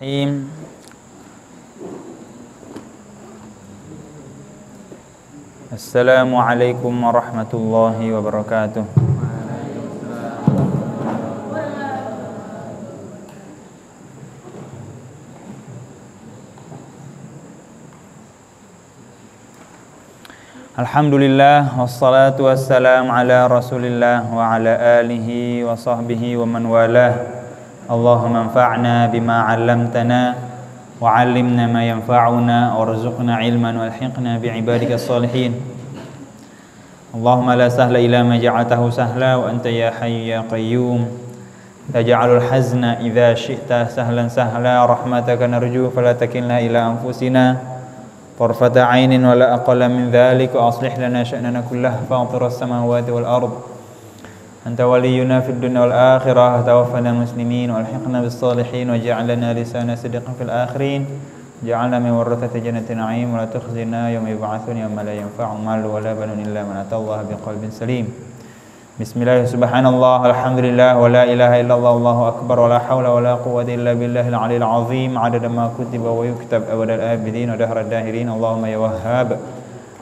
Bismillahirrahmanirrahim. Assalamualaikum warahmatullahi wabarakatuh. Alhamdulillah wassalatu wassalamu ala Rasulillah wa ala alihi wa sahbihi wa man walah. Allahumma anfa'na bima 'allamtana wa 'allimna ma yanfa'una warzuqna ilman walhiqna bi'ibadikas salihin. Allahumma la sahla illa ma ja'altahu sahla wa anta ya hayyu ya qayyum taj'alul hazna idza syi'ta sahlan sahla rahmataka narju fala takilna ila anfusina tarfata 'ainin wa la aqalla min dhalik wa aslih lana sya'nana kullahu fatiras samawati wal ard anta waliyuna fid dunya wal akhirah tawaffana muslimin walhiqna bis salihin waj'alna lisana sidqin fil akhirin ja'alna min warathati jannatin na'im wa la tukhzina yawma yub'atsun yawma la yanfa'u mal wa la banun illa man atallaha biqalbin salim. Bismillah, subhanallah, alhamdulillah, wa la ilaha illallah, Allahu akbar, wa la hawla wa la quwwata illa billahil aliyyil azim, adada ma kutiba wa yuktab abadal abidin wa dahrad dahirin. Allahumma ya wahhab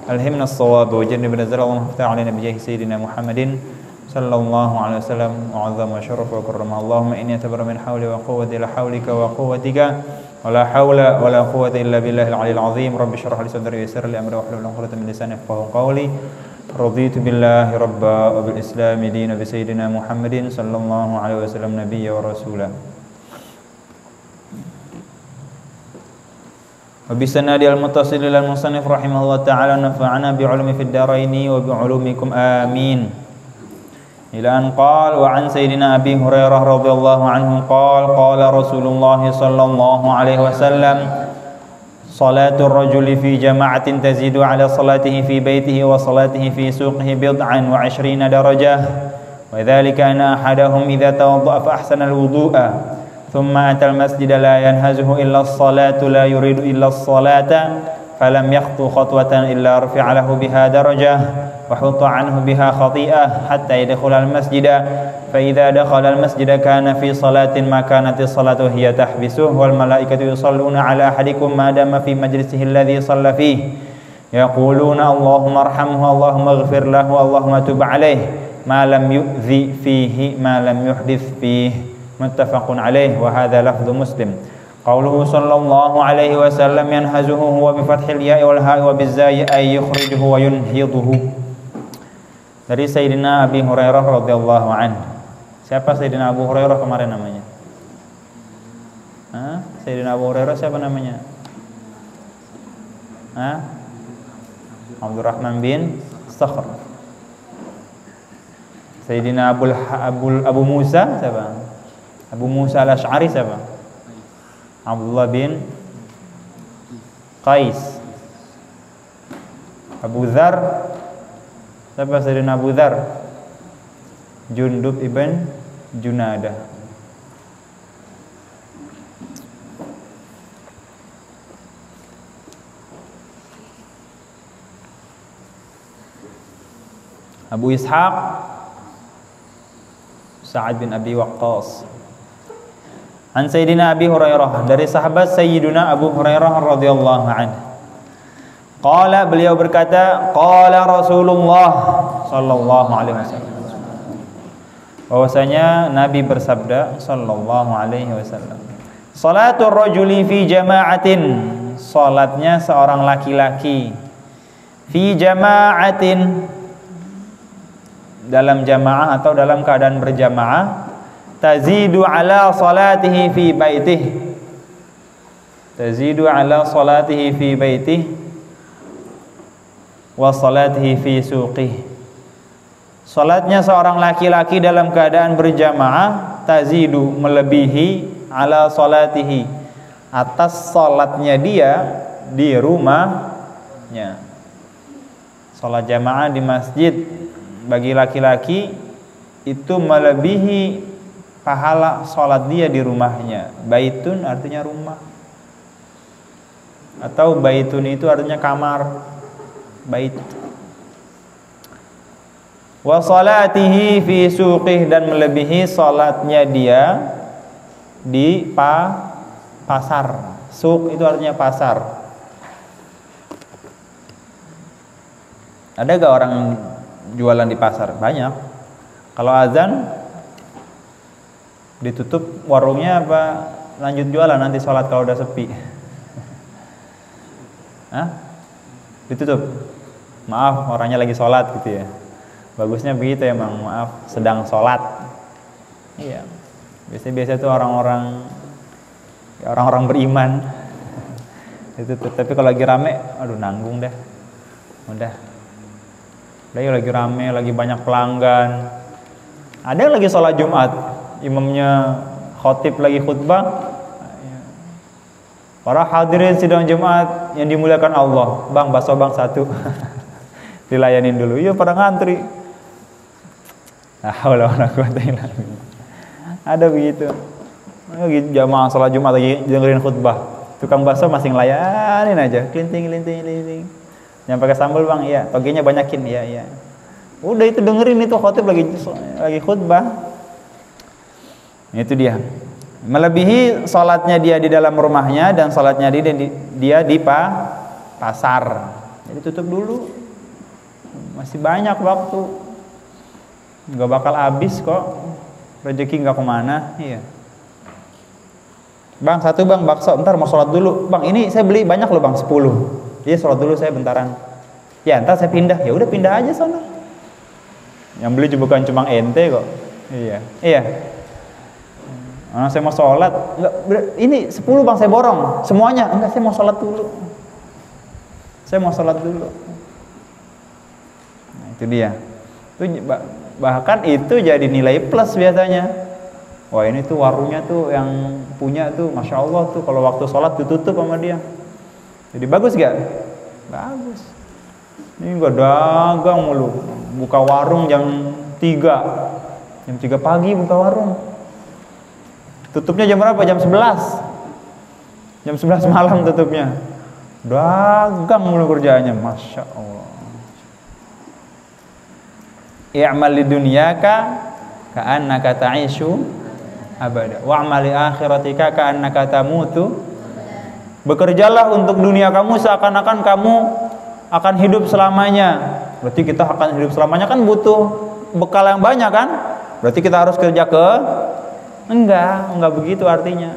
alhimna as-shawab wa jannibna az-zalal, Allahumma iftah alaina bi jahi sayyidina Muhammadin sallallahu alaihi wasallam wa 'azzama wa syarafa wa karrama. Allahumma inni atabarra min hawli wa quwwati la hawlika wa quwwatika wa la hawla wa la quwwata illa billahil aliyyil azim. Rabbi shrah li sadri wa yassir li amri wahlul 'uqdatam min lisani yafqahu qawli. Raditu billahi rabba wa bil islami dina bi sayyidina Muhammadin sallallahu alaihi wasallam nabiyya wa rasula. Wa bi sanadi al-muttasil lil musannif rahimahullah ta'ala nafa'ana bi 'ulumi fid daraini wa bi 'ulumikum amin. Ila an qala wa an sayyidina Abi Hurairah radhiyallahu anhu qala Rasulullah sallallahu alaihi wasallam salatul rajuli fi jama'atin tazidu ala salatihi fi baitihi wa salatihi fi suqihi bid'an wa 'ishrina darajah wa dhalika anna ahadahum idza tawadda'a fa ahsana al-wudu'a thumma ata al-masjida la yanhazuhu illa as-salatu la yuridu illa as-salata falam yakhtu khatwatan illa rafi'a lahu biha darajah wa hutta anhu biha khati'ah hatta yadkhula al-masjida fa idza dakhala al-masjida kana fi salatin ma kanat as-salatu hiya tahbisuhu wal malaikatu yusalluna ala ahadikum ma dama fi majlisihi alladhi shalla fihi yaquluna Allahumma arhamhu Allahumma ighfir lahu Allahumma tub alayhi ma lam yu'dhi fihi ma lam yuhdith fihi muttafaqun alayhi wa hadha lafdhu Muslim. Qauluhu sallallahu alaihi wasallam yanhazuhu huwa bi fathil ya'i wal ha'i wa bizai ay yukhrijuhu wa yunhiduhu. Dari Sayyidina Abi Hurairah radhiyallahu anhu. Siapa Sayyidina Abu Hurairah kemarin namanya? Sayyidina Abu Hurairah siapa namanya? Abdurrahman bin Sakhr. Sayyidina Abu Musa siapa? Abu Musa al-Asy'ari siapa? Abdullah bin Qais. Abu Dzar siapa? Sayyidina Abu Dzar Jundub ibn Junadah. Abu Ishaq Sa'ad bin Abi Waqqas. An Sayyidina Abi Hurairah, dari sahabat Sayyiduna Abu Hurairah radhiyallahu anhu. Qala, beliau berkata, qala Rasulullah sallallahu alaihi wasallam, bahwasanya Nabi bersabda sallallahu alaihi wasallam, salatul rajuli fi jama'atin, salatnya seorang laki-laki, fi jama'atin, dalam jamaah atau dalam keadaan berjamaah, tazidu ala salatihi fi baitihi, tazidu ala salatihi fi baitihi wa salatihi fi suqihi. Salatnya seorang laki-laki dalam keadaan berjamaah, tazidu, melebihi, ala salatihi, atas salatnya dia di rumahnya. Salat jamaah di masjid bagi laki-laki itu melebihi pahala salat dia di rumahnya. Baitun artinya rumah, atau baitun itu artinya kamar, bait. Wa salatihi fi suqih, dan melebihi salatnya dia di pasar. Suk itu artinya pasar. Ada gak orang jualan di pasar? Banyak. Kalau azan ditutup warungnya apa lanjut jualan nanti sholat kalau udah sepi? Hah? Ditutup. Maaf, orangnya lagi sholat gitu ya. Bagusnya begitu ya, Bang. Maaf, sedang sholat. Iya. Biasa tuh orang-orang beriman. Itu tuh. Tapi kalau lagi rame, aduh nanggung deh. Udah yuk, lagi rame, lagi banyak pelanggan. Ada yang lagi sholat Jumat, imamnya khotib lagi khutbah. Para hadirin sidang Jumat yang dimuliakan Allah, bang bakso bang satu. Dilayanin dulu, yuk pada ngantri. Ada begitu. Lagi jamaah sholat Jumat lagi dengerin khutbah, tukang bakso masih ngelayanin aja, kelinting. Yang pakai sambal bang, iya. Togenya banyakin, iya. Udah itu dengerin itu khotib lagi khutbah. Itu dia. Melebihi sholatnya dia di dalam rumahnya dan sholatnya dia di pasar. Jadi tutup dulu. Masih banyak waktu. Gak bakal habis kok. Rezeki gak kemana. Iya. Bang satu bang bakso, ntar mau sholat dulu. Bang ini saya beli banyak loh bang, 10. Iya sholat dulu saya bentaran. Ya ntar saya pindah. Ya udah pindah aja sana. Yang beli juga bukan cuma ente kok. Iya. Saya mau sholat. Enggak, ini 10 bang saya borong. Semuanya. Enggak, saya mau sholat dulu. Nah itu dia. Itu bahkan itu jadi nilai plus biasanya. Wah ini tuh warungnya tuh yang punya tuh Masya Allah tuh kalau waktu sholat ditutup sama dia. Jadi bagus gak? Bagus. Ini gak dagang mulu. Buka warung jam 3. Jam 3 pagi buka warung. Tutupnya jam berapa? Jam 11. Jam 11 malam tutupnya. Dagang mulu kerjaannya. Masya Allah. I'mal li dunyaka ka'annaka ta'ishu abada. Wa'mal li akhiratika ka'annaka tamutu. Bekerjalah untuk dunia kamu seakan-akan kamu akan hidup selamanya. Berarti kita akan hidup selamanya kan butuh bekal yang banyak kan? Berarti kita harus kerja enggak begitu artinya.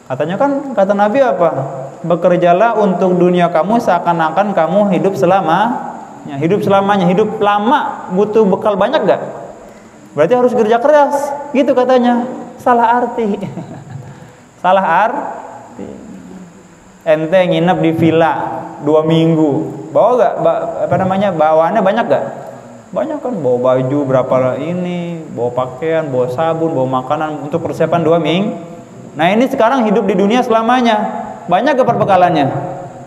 Katanya kan kata Nabi apa? Bekerjalah untuk dunia kamu seakan-akan kamu hidup selamanya. Hidup selamanya, hidup lama butuh bekal banyak gak? Berarti harus kerja keras. Gitu katanya. Salah arti. Salah arti. Ente nginep di villa 2 minggu, bawa gak? Bawaannya banyak gak? Banyak kan, bawa baju berapa ini, bawa pakaian, bawa sabun, bawa makanan untuk persiapan 2 minggu. Nah ini sekarang hidup di dunia selamanya, banyak gak perbekalannya?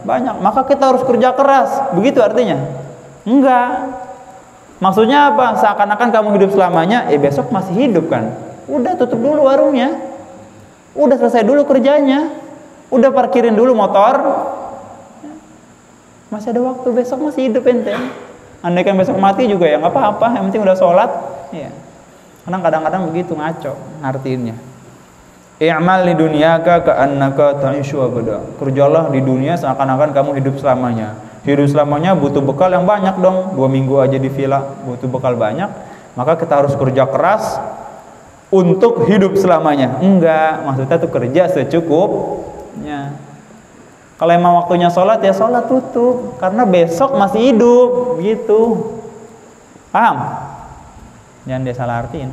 Banyak, maka kita harus kerja keras, begitu artinya? Enggak. Maksudnya apa? Seakan-akan kamu hidup selamanya, besok masih hidup kan? Udah tutup dulu warungnya, udah selesai dulu kerjanya. Udah parkirin dulu motor. Masih ada waktu, besok masih hidup ente. Andaikan besok mati juga ya nggak apa-apa, yang penting udah sholat. Iya. Karena kadang-kadang begitu ngaco ngartiinnya. I'mal li dunyaka ka'annaka ta'ishu abada. Kerjalah di dunia seakan-akan kamu hidup selamanya. Hidup selamanya butuh bekal yang banyak dong. 2 minggu aja di villa butuh bekal banyak. Maka kita harus kerja keras untuk hidup selamanya. Enggak, maksudnya tuh kerja secukupnya. Kalau emang waktunya sholat ya sholat tutup, karena besok masih hidup gitu. Paham? Jangan dia salah artiin.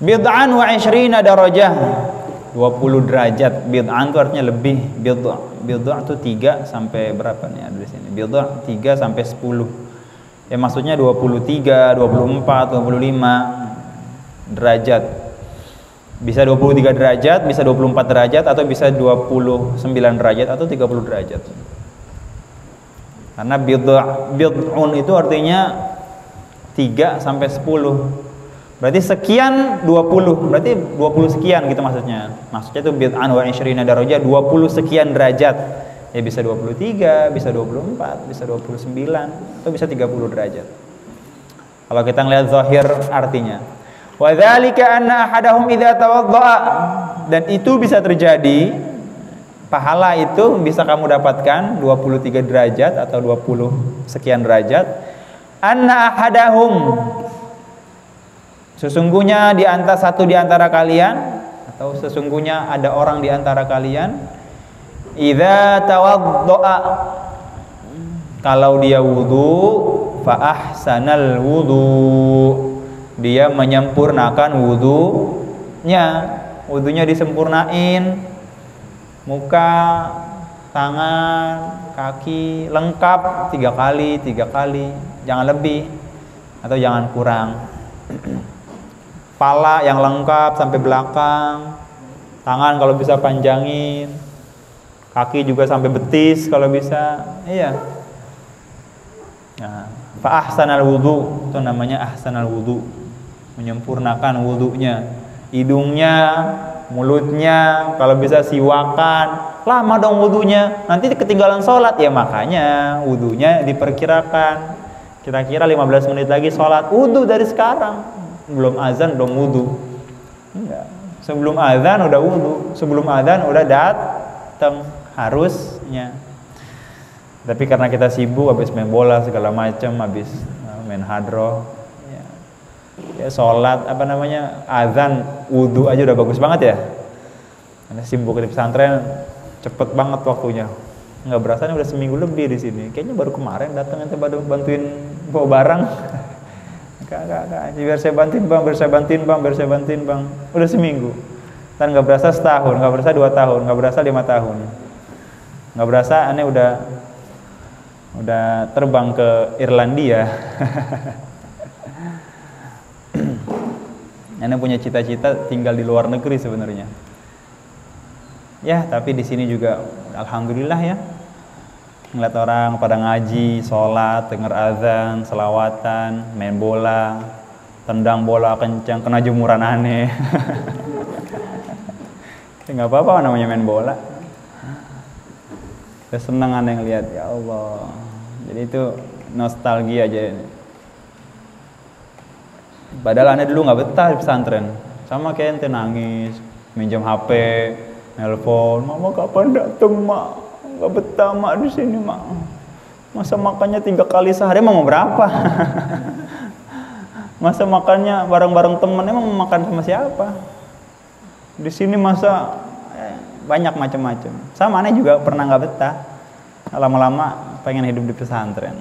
Bid'an wa 20 darajah, 20 derajat. Bid'an itu artinya lebih. Bid'ah itu 3 sampai berapa nih ada di sini? Bid'ah 3 sampai 10. Ya maksudnya 23, 24, 25 derajat. Bisa 23 derajat, bisa 24 derajat, atau bisa 29 derajat atau 30 derajat. Karena bid'un itu artinya 3 sampai 10. Berarti sekian 20. Berarti 20 sekian gitu maksudnya. Maksudnya itu bid'an wa 20 darajat, 20 sekian derajat. Ya bisa 23, bisa 24, bisa 29, atau bisa 30 derajat. Kalau kita ngelihat zahir artinya. Wa dzalika anna ahadahum idza tawaddaa, dan itu bisa terjadi, pahala itu bisa kamu dapatkan 23 derajat atau 20 sekian derajat. Anna ahadahum, sesungguhnya satu di antara kalian, atau sesungguhnya ada orang di antara kalian, idza tawaddaa, kalau dia wudu, fa ahsanal wudu, dia menyempurnakan wudunya disempurnain, muka, tangan, kaki lengkap 3 kali, jangan lebih atau jangan kurang. Kepala yang lengkap sampai belakang, tangan kalau bisa panjangin, kaki juga sampai betis kalau bisa. Iya. Nah, fa ahsanal wudu, itu namanya ahsanal wudu, menyempurnakan wudunya. Hidungnya, mulutnya kalau bisa siwakan. Lama dong wudunya, nanti ketinggalan sholat. Ya makanya wudunya diperkirakan, kira-kira 15 menit lagi sholat. Wudu dari sekarang, belum azan belum wudu. Enggak, sebelum azan udah wudu, sebelum azan udah datang harusnya. Tapi karena kita sibuk, habis main bola segala macam, habis main hadroh, ya sholat azan, wudu aja udah bagus banget ya. Karena sibuk di pesantren, cepet banget waktunya. Nggak berasa udah seminggu lebih di sini. Kayaknya baru kemarin datang nanti baru bantuin bawa barang. Kak, biar saya bantuin bang, udah seminggu. Dan nggak berasa setahun, nggak berasa 2 tahun, nggak berasa 5 tahun, nggak berasa aneh udah terbang ke Irlandia. Aneh punya cita-cita tinggal di luar negeri sebenarnya. Ya, tapi di sini juga alhamdulillah ya. Ngeliat orang pada ngaji, sholat, denger azan, selawatan, main bola, tendang bola kencang, kena jemuran aneh. Nggak apa-apa namanya main bola. Kita seneng aneh ngeliat, ya Allah. Jadi itu nostalgia aja. Padahal aneh dulu nggak betah di pesantren. Sama kayak ente nangis, minjem HP, nelpon, mama kapan dateng mak? Nggak betah mak di sini mak. Masa makannya 3 kali sehari mau berapa? Masa makannya bareng-bareng temen, emang mau makan sama siapa? Di sini masa banyak macam-macam. Sama aneh juga pernah nggak betah. Lama-lama pengen hidup di pesantren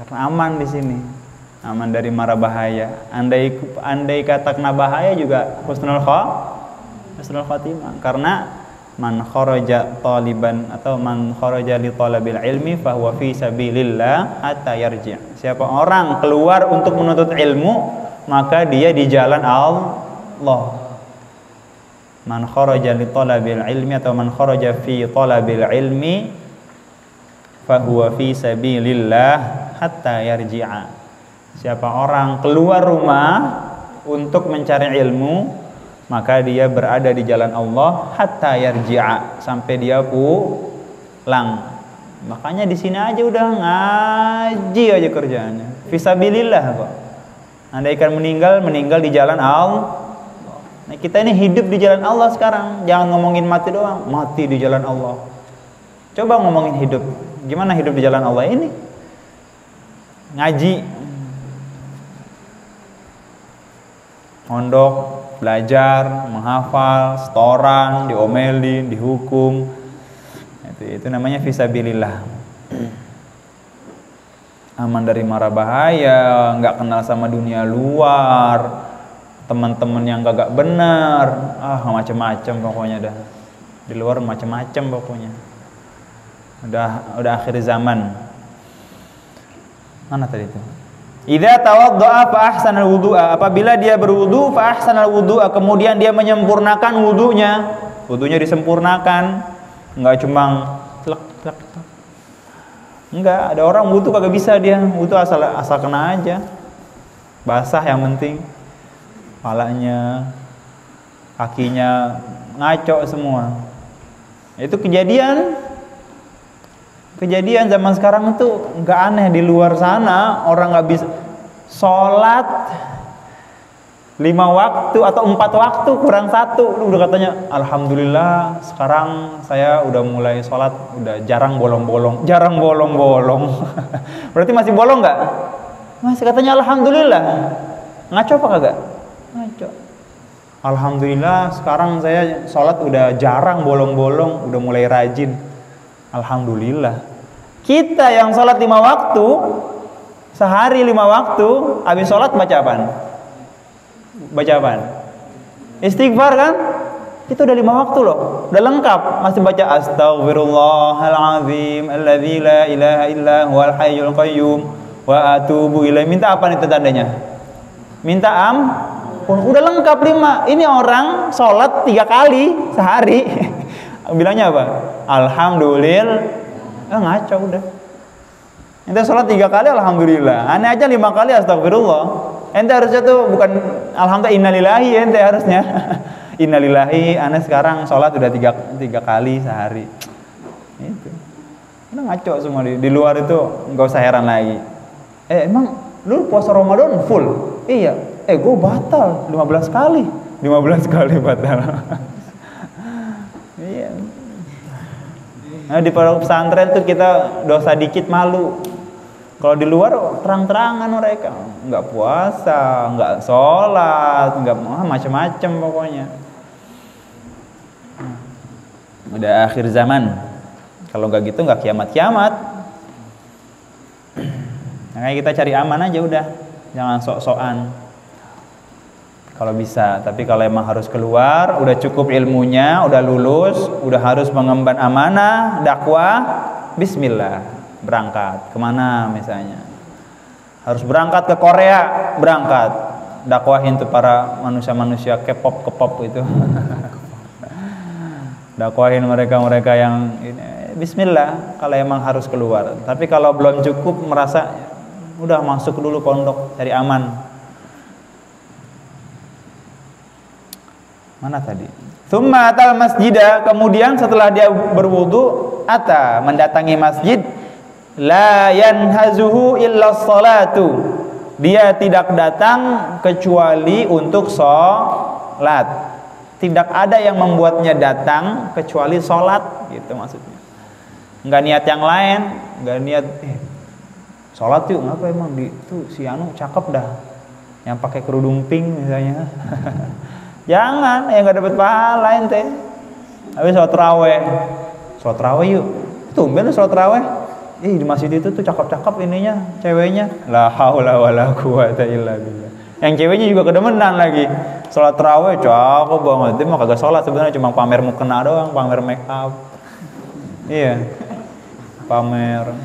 karena aman di sini, aman dari mara bahaya. Andai kata kena bahaya juga husnul khatimah, karena man kharaja taliban atau man kharaja li talabil ilmi fahuwa fi sabilillah hatta yarji'. Siapa orang keluar untuk menuntut ilmu, maka dia di jalan Allah. Man kharaja li talabil ilmi atau man kharaja fi talabil ilmi fahuwa fi sabilillah hatta yarji'a. Siapa orang keluar rumah untuk mencari ilmu, maka dia berada di jalan Allah hatta yarji'a, sampai dia pulang. Makanya di sini aja udah ngaji aja kerjaannya. Fisabilillah kok. Andaikan meninggal di jalan Allah. Nah, kita ini hidup di jalan Allah sekarang. Jangan ngomongin mati doang, mati di jalan Allah. Coba ngomongin hidup. Gimana hidup di jalan Allah ini? Ngaji, mondok, belajar, menghafal, setoran, diomelin, dihukum. Itu namanya fisabilillah. Aman dari mara bahaya, nggak kenal sama dunia luar, teman-teman yang gak benar, macam-macam pokoknya dah. Di luar macam-macam pokoknya. Udah akhir zaman. Mana tadi itu? Idza tawaddaa fa ahsanal wudu'a, apabila dia berwudu fa ahsanal wudu'a, kemudian dia menyempurnakan wudunya. Wudunya disempurnakan, enggak cuma tlek. Enggak, ada orang wudu kagak bisa dia, wudu asal kena aja. Basah yang penting. Kepalanya, kakinya ngaco semua. Itu kejadian Kejadian zaman sekarang itu nggak aneh, di luar sana orang nggak bisa sholat 5 waktu atau 4 waktu kurang 1, udah katanya alhamdulillah sekarang saya udah mulai sholat udah jarang bolong-bolong. Berarti masih bolong nggak? Masih, katanya alhamdulillah. Ngaco apa kagak? Ngaco. Alhamdulillah sekarang saya sholat udah jarang bolong-bolong, udah mulai rajin. Alhamdulillah. Kita yang sholat 5 waktu, sehari 5 waktu, habis sholat baca apaan? Baca apaan? Istighfar kan? Itu udah 5 waktu loh, udah lengkap. Masih baca astaghfirullahaladzim alladzi la ilaha illa huwal hayyul qayyum wa atubu ilaih. Minta apa itu tandanya? Minta ampun. Udah lengkap 5. Ini orang sholat 3 kali sehari. Bilangnya apa? Alhamdulillah. Ngaco udah. Ente sholat 3 kali alhamdulillah. Aneh aja 5 kali astagfirullah. Ente harusnya tuh bukan alhamdulillah innalillahi, ente harusnya innalillahi. Aneh sekarang sholat udah 3 kali sehari. Itu. Udah ngaco semua di luar itu, nggak usah heran lagi. Emang lu puasa Ramadan full? Iya. Gue batal 15 kali. 15 kali batal. Iya. Nah, di pondok pesantren tuh kita dosa dikit malu. Kalau di luar terang-terangan mereka nggak puasa, nggak sholat, nggak macam-macam pokoknya. Udah akhir zaman. Kalau nggak gitu nggak kiamat-kiamat. Makanya kita cari aman aja udah, jangan sok-sokan. Kalau bisa, tapi kalau emang harus keluar, udah cukup ilmunya, udah lulus, udah harus mengemban amanah, dakwah, bismillah. Berangkat kemana misalnya, harus berangkat ke Korea, berangkat dakwahin tuh para manusia-manusia K-pop itu. Dakwahin mereka yang ini, bismillah kalau emang harus keluar. Tapi kalau belum cukup, merasa udah masuk dulu pondok, cari aman. Mana tadi? Tsumma atal masjidah, kemudian setelah dia berwudu, mendatangi masjid. La yanhazuhu illa sholatu, dia tidak datang kecuali untuk sholat. Tidak ada yang membuatnya datang kecuali sholat, gitu maksudnya. Nggak niat yang lain, nggak niat sholat yuk, ngapa emang itu si Anu cakep dah, yang pakai kerudung pink misalnya. Jangan, nggak dapat pahala ente. Habis sholat raweh yuk, tumben sholat raweh. Di masjid itu tuh cakep-cakep ininya, ceweknya. La haula wala quwata illa billah. Yang ceweknya juga kedemenan lagi. Salat tarawih cakep banget. Dia mah kagak salat sebenarnya, cuma pamer mukena doang, pamer make up. Iya. Pamer.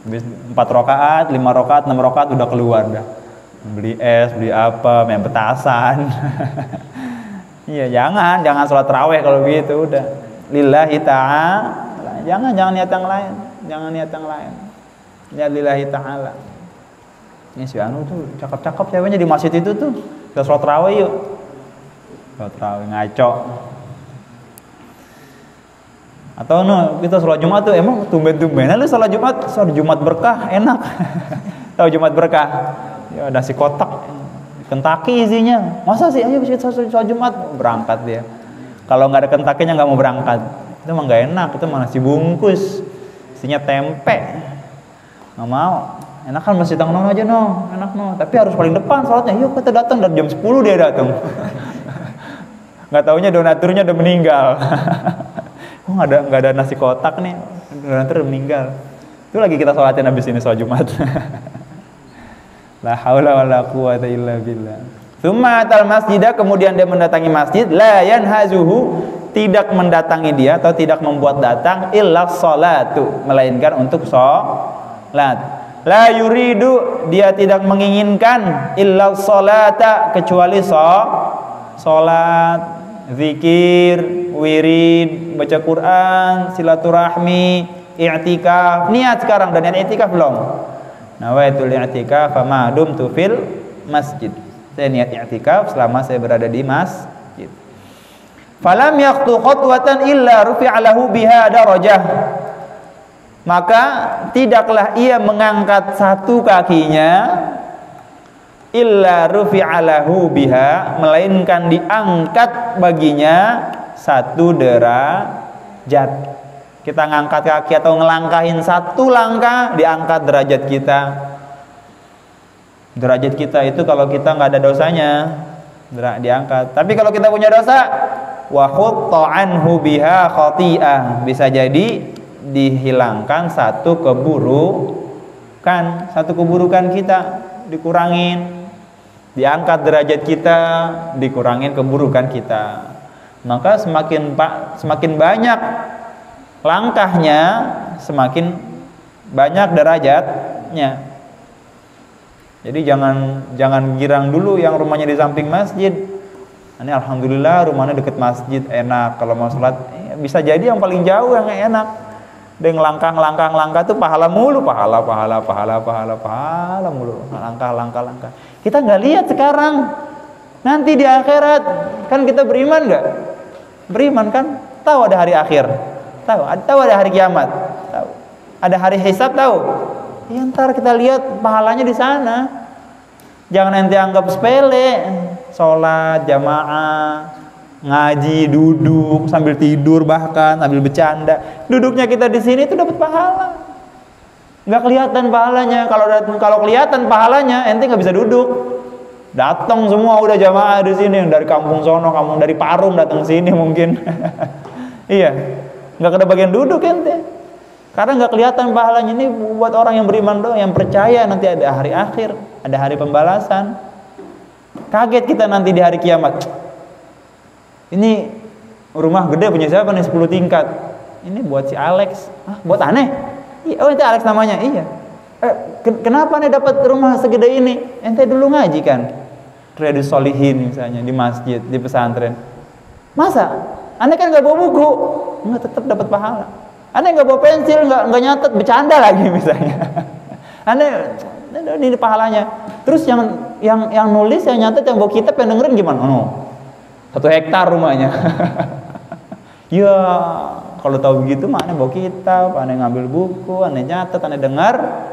Habis 4 rakaat, 5 rakaat, 6 rakaat udah keluar dah. Beli es, beli apa, main petasan. Iya, jangan salat tarawih kalau begitu udah. Lillahi ta'ala. Jangan niat yang lain. Jangan niat yang lain. Niat lillahi ta'ala. Ini si Anu tuh cakep-cakep ceweknya di masjid itu tuh. Kita sholat tarawih yuk. Sholat tarawih ngaco. Atau kita sholat Jumat tuh emang tumben-tumbenan lu sholat Jumat berkah enak. Tahu Jumat berkah? Ya nasi kotak. Kentucky isinya. Masa sih ayo kita sholat Jumat, berangkat dia. Kalau nggak ada Kentucky-nya nggak mau berangkat. Itu mah nggak enak, itu mah nasi bungkus. Isinya tempe, nggak mau. Enak kan masih tanggung aja enak tapi harus paling depan sholatnya. Yuk kita datang, dari jam 10 dia datang. Nggak taunya donaturnya udah meninggal. Kok nggak ada nasi kotak nih, donatur udah meninggal. Itu lagi kita sholatin habis ini sholat Jumat. La haula wala quwata illa billah. Tsumma atal masjidah, kemudian dia mendatangi masjid. La yanhazuhu, tidak mendatangi dia atau tidak membuat datang illa sholatu, melainkan untuk sholat. La yuridu, dia tidak menginginkan illa sholata, kecuali sholat, zikir, wirid, baca Quran, silaturahmi, i'tikaf. Niat sekarang, dan niat i'tikaf belum? Nawaitul i'tikaf fama dumtu fil masjid. Saya niat i'tikaf selama saya berada di masjid. Falam yaqtu khatwatan illa rufi'a lahu biha darajah. maka tidaklah ia mengangkat satu kakinya illa rufi'alahu biha, melainkan diangkat baginya satu derajat. Kita ngangkat kaki atau ngelangkahin satu langkah, diangkat derajat kita. Derajat kita itu kalau kita nggak ada dosanya, diangkat. Tapi kalau kita punya dosa, wa hutta anhu biha khati'ah, bisa jadi dihilangkan satu keburukan kita, dikurangin, diangkat derajat kita, dikurangin keburukan kita. Maka semakin banyak langkahnya, semakin banyak derajatnya. Jadi jangan girang dulu yang rumahnya di samping masjid. Ini alhamdulillah rumahnya dekat masjid, enak. Kalau mau sholat, bisa jadi yang paling jauh yang enak. Dan langkah tuh pahala mulu, pahala mulu, langkah. Kita nggak lihat sekarang. Nanti di akhirat kan kita beriman nggak? Beriman kan? Tahu ada hari akhir, tahu ada hari kiamat, tahu ada hari hisab, tahu. Ya, ntar kita lihat pahalanya di sana. Jangan nanti anggap sepele, sholat jamaah, ngaji, duduk sambil tidur, bahkan sambil bercanda. Duduknya kita di sini itu dapat pahala. Nggak kelihatan pahalanya. Kalau kelihatan pahalanya, ente nggak bisa duduk. Datang semua udah jamaah di sini, dari kampung sono, kampung dari Parung datang sini mungkin. Iya, nggak ada bagian duduk ente. Karena nggak kelihatan pahalanya. Ini buat orang yang beriman doang, yang percaya nanti ada hari akhir, ada hari pembalasan. Kaget kita nanti di hari kiamat. Ini rumah gede punya siapa nih, 10 tingkat. Ini buat si Alex. Buat aneh? Iya, oh itu Alex namanya. Iya. Kenapa nih dapat rumah segede ini? Ente dulu ngaji kan? Riyadhus Shalihin misalnya di masjid, di pesantren. Masa? Aneh kan nggak bawa buku, nggak tetap dapat pahala. Aneh nggak bawa pensil, nggak nyatet, bercanda lagi misalnya. Aneh ini pahalanya. Terus yang nulis, yang nyatet, yang bawa kitab, yang dengerin gimana? 1 hektar rumahnya. Ya, kalau tahu begitu mah aneh bawa kitab, aneh ngambil buku, aneh nyatet, aneh dengar.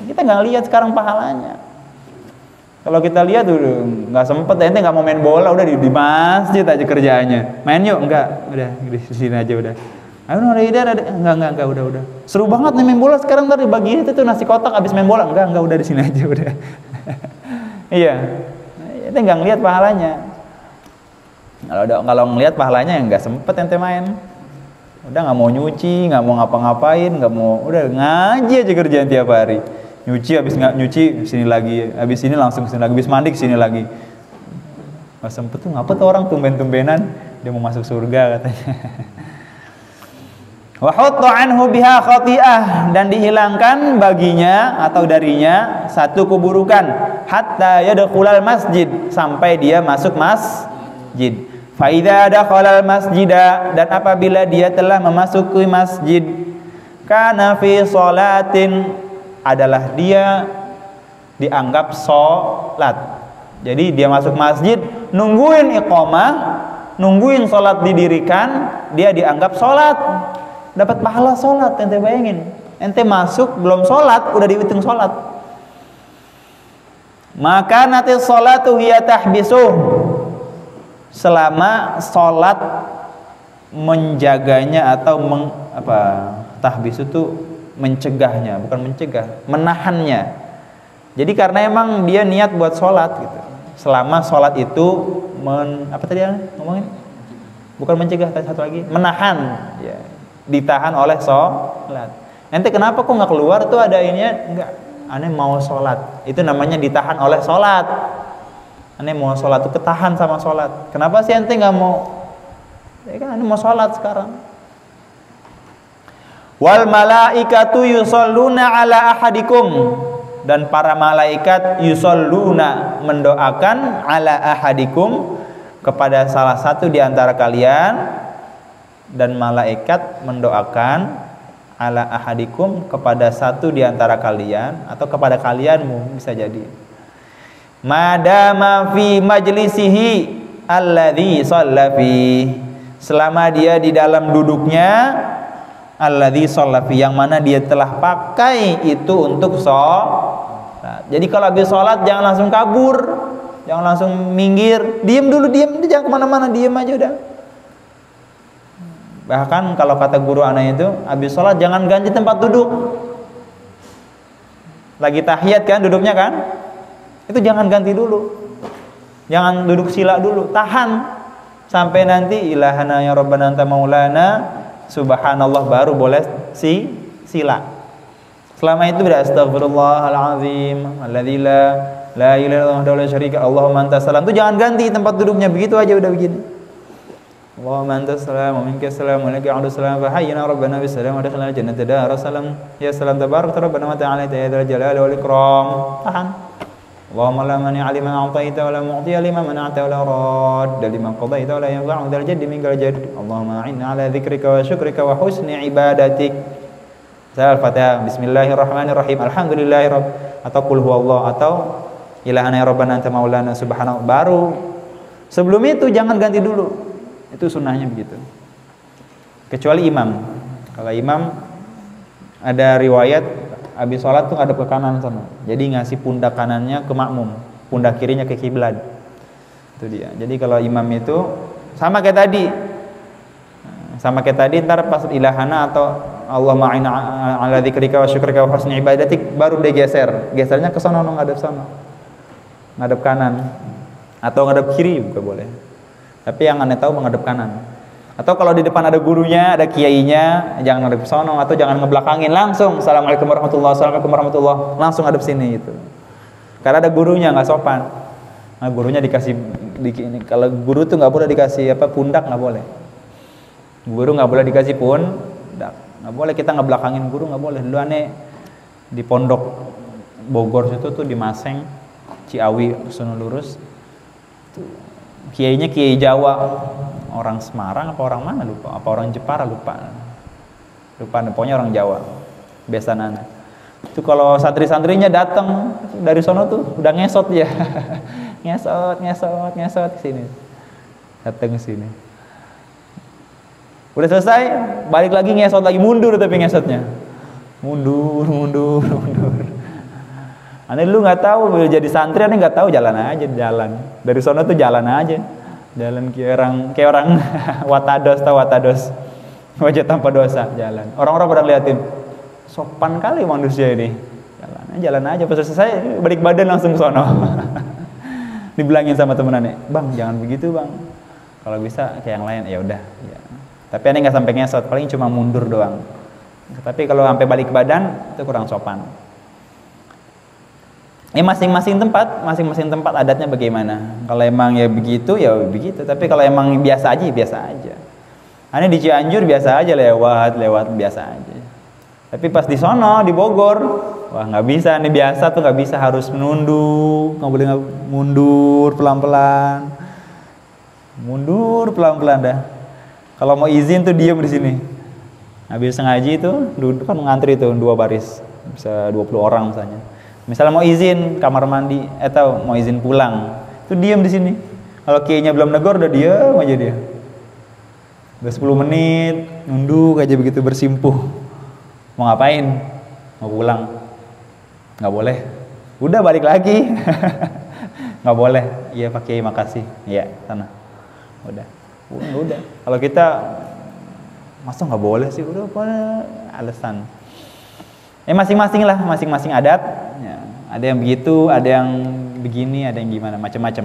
Kita nggak lihat sekarang pahalanya. Kalau kita lihat udah nggak sempet, ente nggak mau main bola, udah di masjid aja kerjaannya. Main yuk, enggak, udah di sini aja udah. Ayo ada ide, enggak, udah. Seru banget nih main bola sekarang, ntar dibagi itu tuh nasi kotak abis main bola. Enggak, udah di sini aja udah. Iya, ente nggak ngelihat pahalanya. Kalau ngelihat pahalanya nggak sempet ente main. Udah nggak mau nyuci, nggak mau ngapa-ngapain, nggak mau, udah ngaji aja kerjaan tiap hari. Nyuci, habis nggak nyuci sini lagi, habis ini langsung sini lagi, habis mandi sini lagi. Nggak sempet tuh, ngapa tuh orang tumben-tumbenan dia mau masuk surga katanya. Wa hutta anhu biha khati'ah, dan dihilangkan baginya atau darinya satu keburukan, hatta yadkhulal masjid, sampai dia masuk masjid. Fa idza dakhalal masjida, dan apabila dia telah memasuki masjid, kana fi sholatin, adalah dia dianggap sholat. Jadi dia masuk masjid, nungguin iqamah, nungguin sholat didirikan, dia dianggap sholat, dapat pahala sholat. Ente bayangin, ente masuk belum sholat udah dihitung sholat. Maka nanti sholatu hiya tahbisuh, selama sholat menjaganya atau tahbis itu mencegahnya, bukan mencegah, menahannya. Jadi karena emang dia niat buat sholat gitu. Selama sholat itu apa tadi ngomongin? Bukan mencegah, satu lagi menahan, ya, ditahan oleh sholat. Ente kenapa kok nggak keluar tuh ada ininya? Enggak, aneh mau sholat. Itu namanya ditahan oleh sholat. Aneh mau sholat tuh ketahan sama sholat. Kenapa sih ente nggak mau? Ya kan aneh mau sholat sekarang. Wal malaikatu yusholluna ala ahadikum, dan para malaikat yusholluna, mendoakan, ala ahadikum, kepada salah satu di antara kalian. Dan malaikat mendoakan ala ahadikum, kepada satu di antara kalian, atau kepada kalianmu, bisa jadi. Madama fi majlisihi alladhi shalla fi, selama dia di dalam duduknya alladzi shalla fi, yang mana dia telah pakai itu untuk sholat. Jadi kalau habis sholat jangan langsung kabur, jangan langsung minggir, diam dulu, jangan kemana-mana, diam aja udah. Bahkan kalau kata guru anak itu, habis sholat jangan ganti tempat duduk. Lagi tahiyat kan duduknya kan, itu jangan ganti dulu, jangan duduk sila dulu, tahan sampai nanti ilahana ya rabbana anta maulana subhanallah baru boleh sila. Selama itu astagfirullahalazim alladzi la ilaha illallah wa la syarika Allahumma antas salam, itu jangan ganti tempat duduknya, begitu aja udah begini. Allahumma antas salam wa minkas salam wa laka alhamdu salam fa hayyina rabbana bis salam wa dakhalna jannata dar salam ya salam tabarak rabbana wa ta'ala ya dzal jalali wal ikram. Tahan. Allahumma la mani' lima a'taita wa la mu'tiya lima mana'ta wa la radda lima qadaita wa la yanfa'u dzal jaddi minkal jadd. Allahumma a'inna ala dzikrika wa syukrika wa husni ibadatik. Al-Fatihah. Bismillahirrahmanirrahim. Alhamdulillahi rabb, atau qul huwallah, atau ilahana ya rabbana anta maulana subhanallah. Baru sebelum itu jangan ganti dulu. Itu sunnahnya begitu. Kecuali imam. Kalau imam ada riwayat habis sholat tuh ngadep ke kanan sana. Jadi ngasih pundak kanannya ke makmum, pundak kirinya ke kiblat. Itu dia. Jadi kalau imam itu sama kayak tadi, ntar pas ilahana atau Allah ma'ina ala dzikrika wa syukrika wa husni ibadatik baru dia gesernya ke sono, ngadep sono, ngadep kanan atau ngadep kiri juga boleh. Tapi yang aneh tahu menghadap kanan. Atau kalau di depan ada gurunya, ada kiainya, jangan ngadep sono atau jangan ngebelakangin, langsung assalamualaikum warahmatullahi wabarakatuh, langsung ngadep sini itu. Karena ada gurunya, nggak sopan. Nah, gurunya dikasih kalau guru tuh nggak boleh dikasih pundak, nggak boleh. Guru nggak boleh dikasih pundak, nggak boleh kita ngebelakangin guru, nggak boleh. Dulu aneh di pondok Bogor situ tuh di Maseng, Ciawi, sono lurus. Kiainya kiai Jawa, orang Semarang apa orang mana lupa, apa orang Jepara lupa, pokoknya orang Jawa, biasa nana. Itu kalau santri-santrinya datang dari sono tuh udah ngesot ya, ngesot ke sini, datang ke sini. Udah selesai, balik lagi ngesot lagi, mundur tapi ngesotnya, mundur. Aneh dulu nggak tahu, jadi santri aneh nggak tahu, jalan aja dari sono tuh jalan aja, jalan kayak orang watados, wajah tanpa dosa, jalan. Orang-orang pada liatin, sopan kali manusia ini, jalan aja. Pas selesai balik badan langsung sono. Dibilangin sama temen aneh, bang jangan begitu bang, kalau bisa kayak yang lain ya udah. Ya. Tapi aneh nggak sampai ngesot, paling cuma mundur doang. Tapi kalau sampai balik badan itu kurang sopan. Masing-masing tempat adatnya bagaimana. Kalau emang ya begitu ya begitu. Tapi kalau emang biasa aja. Aneh di Cianjur biasa aja, lewat biasa aja. Tapi pas di sono di Bogor, wah nggak bisa nih, biasa tuh nggak bisa, harus menunduk, nggak boleh mundur pelan-pelan dah. Kalau mau izin tuh diam di sini. Habis ngaji tuh duduk kan ngantri tuh 2 baris, bisa 20 orang misalnya. Misalnya mau izin kamar mandi atau mau izin pulang, itu diam di sini. Kalau kiainya belum negor udah diam aja dia. Udah 10 menit nunduk aja begitu bersimpuh. Mau ngapain? Mau pulang? Nggak boleh. Udah balik lagi. Nggak boleh. Iya Pak Kiai makasih. Iya sana. Udah. Kalau kita masa nggak boleh sih? Udah apa alasan? Masing-masing adat. Ya, ada yang begitu, ada yang begini, ada yang gimana, macam-macam.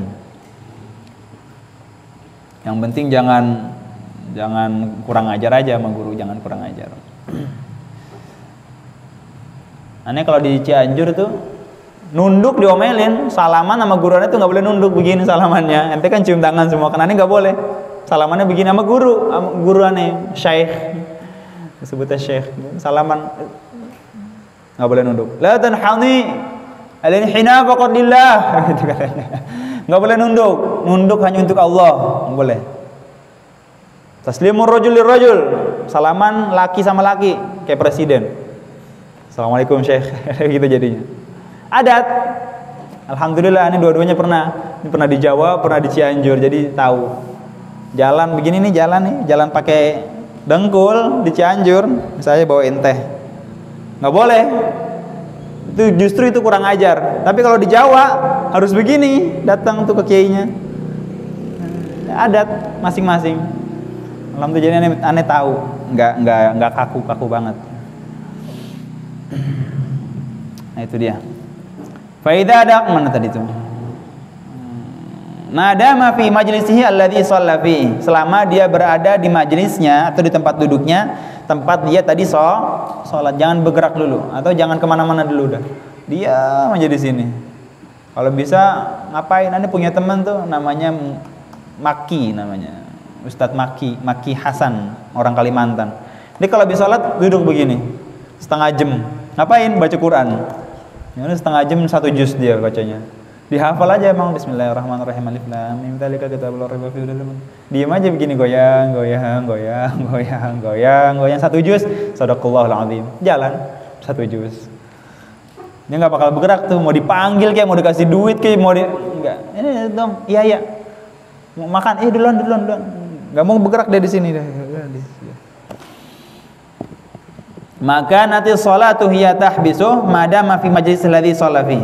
Yang penting jangan kurang ajar aja sama guru, jangan kurang ajar. Aneh kalau di Cianjur tuh nunduk diomelin, salaman sama guruannya tuh nggak boleh nunduk begini salamannya. Ente kan cium tangan semua, kan aneh nggak boleh. Salamannya begini sama guru aneh, syekh, disebutnya syekh, salaman nggak boleh nunduk. La tanhani al-inhina faqad lillah, gitu katanya. Nggak boleh nunduk hanya untuk Allah, nggak boleh. Taslimur rajul lirrajul, salaman laki sama laki, kayak presiden. Assalamualaikum syekh, gitu jadinya. Adat. Alhamdulillah ini dua-duanya pernah. Ini pernah di Jawa, pernah di Cianjur, jadi tahu. Jalan begini nih, jalan pakai Dengkul di Cianjur, misalnya bawain teh, nggak boleh. Justru itu kurang ajar. Tapi kalau di Jawa harus begini, datang tuh ke kiainya. Adat masing-masing. Alhamdulillah aneh tahu, nggak kaku banget. Nah itu dia. Faida ada mana tadi tuh? Madama fi majlisihi alladhi shalla fi, selama dia berada di majlisnya atau di tempat duduknya, tempat dia tadi sholat, jangan bergerak dulu atau jangan kemana-mana dulu dah. Diam aja di sini. Kalau bisa ngapain? Anda punya teman tuh namanya Maki, namanya Ustadz Maki Hasan, orang Kalimantan. Dia kalau habis sholat duduk begini setengah jam. Ngapain? Baca Quran. Ya, setengah jam 1 juz dia bacanya. Dihafal aja emang. Bismillahirrahmanirrahim, alif lam mim dzalika kitabul raiba fihi. Diam aja begini, goyang 1 juz. Shadaqallahul azim. Jalan 1 juz. Dia enggak bakal bergerak tuh, mau dipanggil kayak mau dikasih duit kayak mau enggak. Ini dong. Iya. Mau makan, duluan. Enggak mau bergerak dia di sini dah. Maka nanti sholatu hiya tahbisuh madama fi majlis alladhi shalla fi.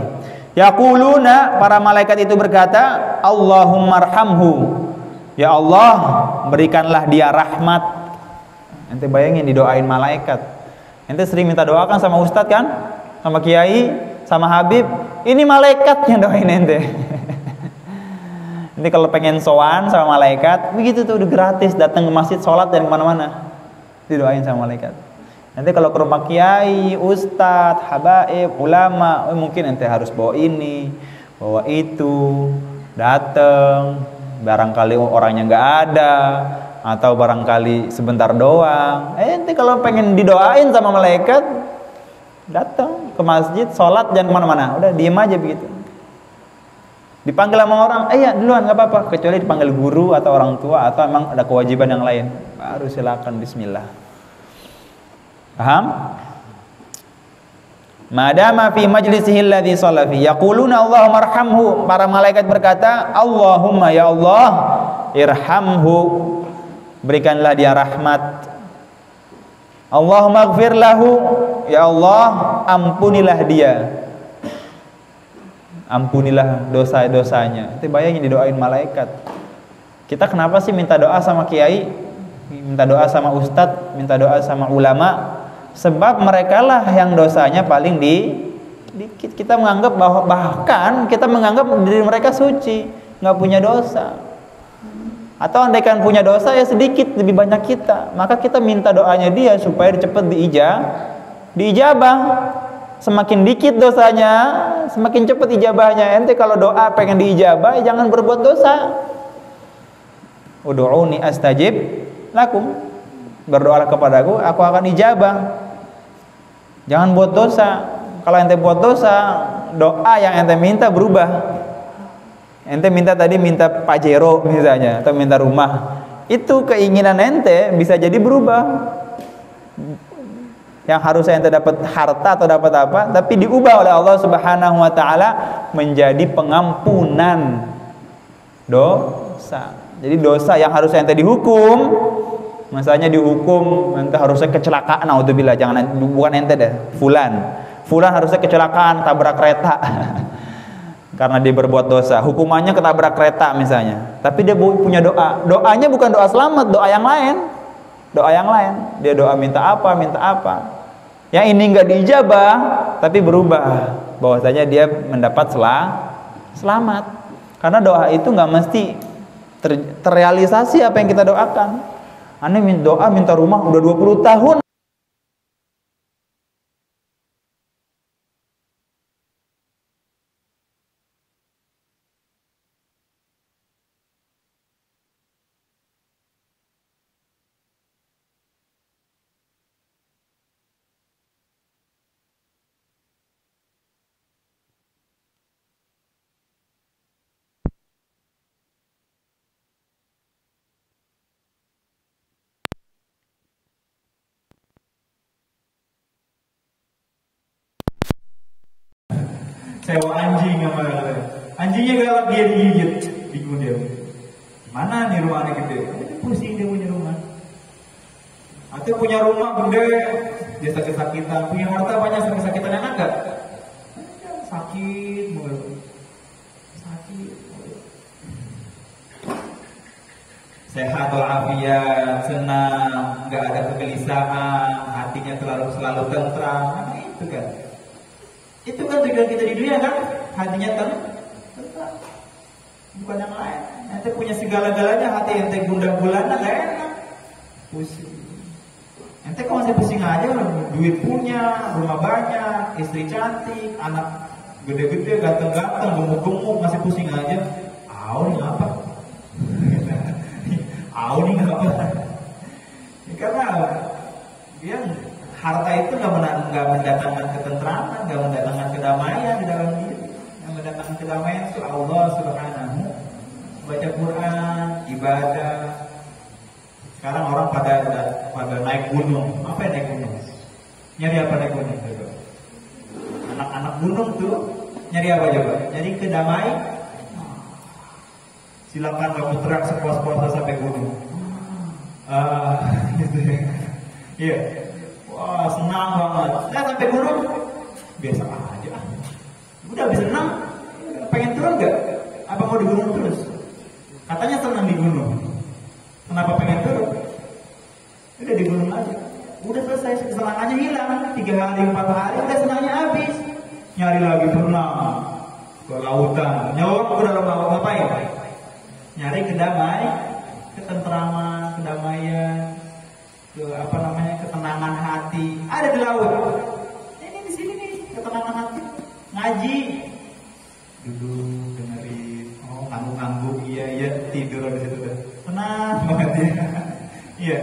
Yaquluna, para malaikat itu berkata, Allahumma arhamhu, ya Allah berikanlah dia rahmat. Ente bayangin didoain malaikat. Ente sering minta doakan sama ustadz kan, sama kiai, sama habib. Ini malaikat yang doain ente. Ini kalau pengen sowan sama malaikat begitu tuh, udah gratis, datang ke masjid, sholat dan kemana-mana didoain sama malaikat. Nanti kalau ke rumah kiai, ustadz, habaib, ulama, mungkin ente harus bawa ini, bawa itu, datang, barangkali orangnya nggak ada, atau barangkali sebentar doang. Ente kalau pengen didoain sama malaikat, datang ke masjid, sholat, jangan kemana-mana, udah diem aja begitu. Dipanggil sama orang, ya duluan nggak apa-apa, kecuali dipanggil guru atau orang tua atau emang ada kewajiban yang lain, baru silakan bismillah. Paham? Madama fi majlisihi alladhi shalla fi, yaquluna Allahumma arhamhu, para malaikat berkata, Allahumma ya Allah irhamhu, berikanlah dia rahmat. Allahumma ighfir lahu, ya Allah ampunilah dia, ampunilah dosa-dosanya. Itu bayangin didoain malaikat. Kita kenapa sih minta doa sama kiai, minta doa sama ustadz, minta doa sama ulama? Sebab mereka lah yang dosanya paling dikit. Kita menganggap bahkan kita menganggap diri mereka suci, nggak punya dosa. Atau andaikan punya dosa ya sedikit, lebih banyak kita. Maka kita minta doanya dia supaya cepat diijabah. Semakin dikit dosanya, semakin cepat ijabahnya. Ente kalau doa pengen diijabah, jangan berbuat dosa. Ud'uni astajib lakum, berdoalah kepadaku, aku akan ijabah. Jangan buat dosa. Kalau ente buat dosa, doa yang ente minta berubah. Ente minta tadi minta Pajero misalnya, atau minta rumah, itu keinginan ente bisa jadi berubah. Yang harusnya ente dapat harta atau dapat apa, tapi diubah oleh Allah Subhanahu wa taala menjadi pengampunan dosa. Jadi dosa yang harusnya ente dihukum, misalnya dihukum ente harusnya kecelakaan, naudzubillah, jangan, bukan ente deh, fulan harusnya kecelakaan, tabrak kereta karena dia berbuat dosa, hukumannya ketabrak kereta misalnya, tapi dia punya doanya bukan doa selamat, doa yang lain, dia doa minta apa, yang ini nggak diijabah tapi berubah bahwasanya dia mendapat selamat, karena doa itu nggak mesti terrealisasi apa yang kita doakan. Aneh minta rumah udah 20 tahun. Sewa anjing apa anjingnya galak, dia digigit, bingung dia. Mana nih rumahnya gede? Pusing dia punya rumah. Atau punya rumah gede, dia sakit-sakitan, punya harta banyak sakit-sakitan, enak nggak? Sakit mulu, sakit mulu. Sehat walafiat, senang, nggak ada kegelisahan, hatinya selalu tentram, nah, itu kan. Itu kan tujuan kita di dunia kan, hatinya tentram, bukan yang lain. Nanti punya segala-galanya, hati ente gundah gulana, gak enak, pusing. Ente kok masih pusing aja, duit punya, rumah banyak, istri cantik, anak gede-gede, ganteng-ganteng, gemuk-gemuk, masih pusing aja. Au nih apa? Au nih apa? Ya, karena dia harta itu nggak mendatangkan ketentraman, nggak mendatangkan kedamaian di dalam diri. Yang mendatangkan kedamaian itu Allah Subhanahu. Baca Quran, ibadah. Sekarang orang pada naik gunung. Apa yang naik gunung? Nyari apa naik gunung? Anak-anak gunung tuh nyari apa coba? Nyari kedamaian. Silakan kamu teriak sepuas-puasnya sampai gunung. Gitu ya. Iya. Wah, senang banget. Nah, sampai gunung biasa aja. Udah habis senang, pengen turun nggak? Apa mau di gunung terus? Katanya senang di gunung. Kenapa pengen turun? Udah di gunung aja. Udah selesai, kesenangannya hilang. 3 hari, 4 hari, udah senangnya habis. Nyari lagi berenang ke lautan. Nyawa ke dalam laut ngapain? Nyari ketentraman, kedamaian, ketenangan hati. Ada di laut. Ini di sini nih, ketenangan hati. Ngaji, duduk dengerin. Oh, ngangguk-ngangguk, iya tidur di situ dah. Tenang banget ya. Iya.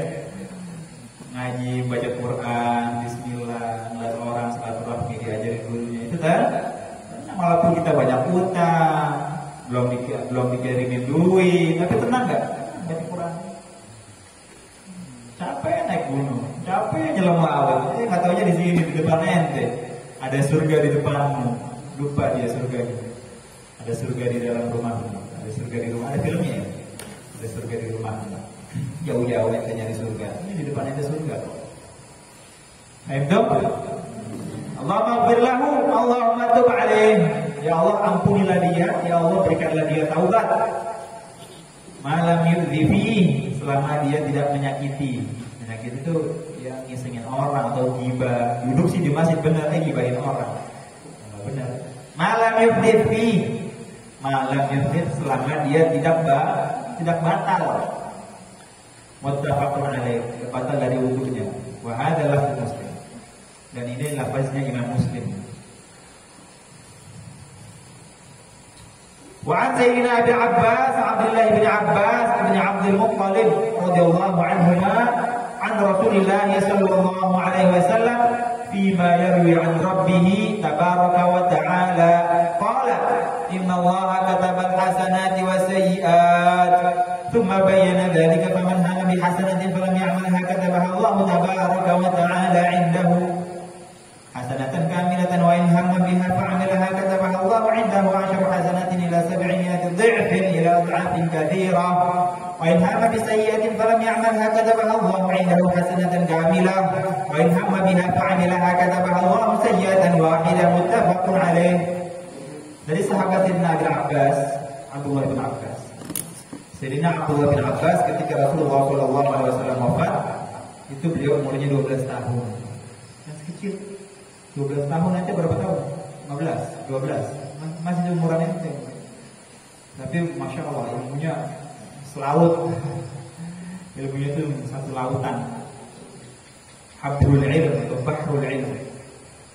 Ngaji, baca Quran, Bismillah, ngeliat orang silaturahmi diajarin gurunya itu kan. Walaupun kita banyak utang, belum dikirimin duit, tapi tenang nggak? Baca Quran. Capek naik gunung, capek nyelam laut. Nggak taunya di sini di depan ente ada surga di depanmu. Lupa dia surga gitu. Ada surga di dalam rumah, ada surga di rumah, ada filmnya ya. Ada surga di rumah. Jauh-jauh ente nyari surga. Ini di depan ente surga. Ayo, Allahumma ighfirlahu, Allahumma tub alaih. Ya Allah ampunilah dia, ya Allah berikanlah dia taubat. Malam yudhifi, selama dia tidak menyakiti. Menyakiti itu yang ngisengin orang atau gibah. Duduk sih di masjid benar, gibahin orang. Benar. Malam yudhifi, selama dia tidak batal. Muttafaqun alaih, batal dari wudunya. Wa hadza lafz Muslim. Dan ini lafaznya Imam Muslim. وعن سيدنا أبي عباس عبد الله بن عباس بن عبد المطلب رضي الله عنهما عن رسول الله صلى الله عليه وسلم فيما يروي عن ربه تبارك وتعالى قال إن الله كتب الحسنات والسيئات ثم بين ذلك فمن هم بحسنة فلم يعملها كتبها الله تبارك وتعالى عنده حسنة كاملة وإن هم بها فعملها كتبها الله عنده 10 حسنات إلى 700 ضعف إلى أضعاف كثيرة وإن هم بسيئة فلم يعملها كتبها الله عنده حسنة كاملة وإن هم بها فعملها كتبها الله سيئة واحدة متفق عليه. Dari sahabat Sayyidina Abbas, Abdullah bin Abbas. Sayyidina Abdullah bin Abbas ketika Rasulullah SAW wafat, itu beliau umurnya 12 tahun. Masih kecil. 12 tahun aja berapa tahun? 15, 12. Masih umurannya itu. Tapi Masya Allah ilmunya selaut. Ilmunya itu satu lautan. Habrul ilm atau bahrul ilm.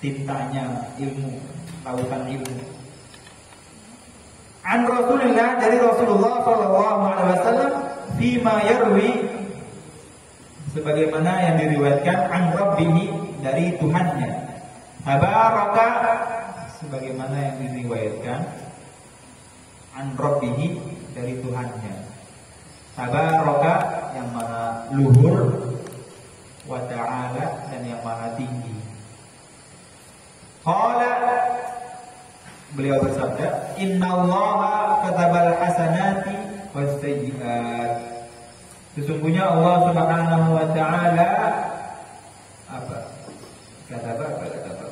Tintanya ilmu, lautan ilmu. An Rasulullah, dari Rasulullah sallallahu alaihi wasallam fima yarwi, sebagaimana yang diriwayatkan an Rabbihi, dari Tuhannya. Tabaraka, sebagaimana yang diriwayatkan an Rabbihi, dari Tuhannya. Tabaraka, yang maha luhur, wa ta'ala, dan yang maha tinggi. Qala, beliau bersabda, innallaha katabal hasanati was sayyi'at. Sesungguhnya Allah Subhanahu wa taala apa?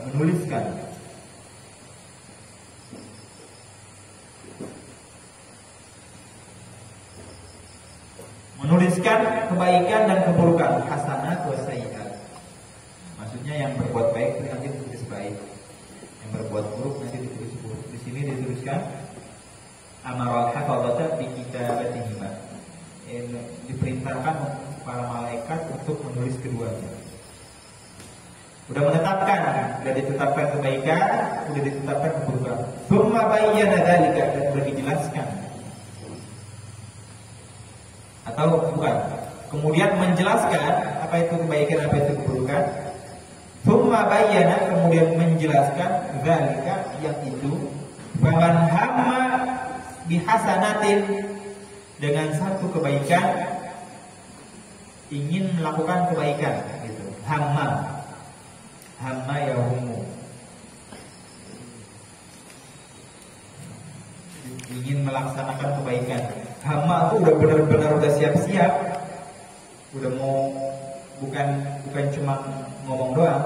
Menuliskan. Menuliskan kebaikan dan keburukan, hasanat wa sayyi'at. Maksudnya yang berbuat baik nanti ditulis baik, yang berbuat buruk nanti ditulis buruk. Di sini dituliskan amaral hafadzata bi kitabatihim. Diperintahkan para malaikat untuk menulis keduanya. Udah menetapkan, udah ditetapkan kebaikan, udah ditetapkan keburukan. Tsumma bayyana dzalika, dan sudah dijelaskan. Atau bukan? Kemudian menjelaskan apa itu kebaikan, apa itu keburukan. Tsumma bayyana, kemudian menjelaskan dzalika, yang itu faman hamma bihasanatin, dengan satu kebaikan, ingin melakukan kebaikan gitu. Hamma yahumu, ingin melaksanakan kebaikan. Hamma itu udah benar-benar udah siap-siap, udah mau, bukan cuma ngomong doang,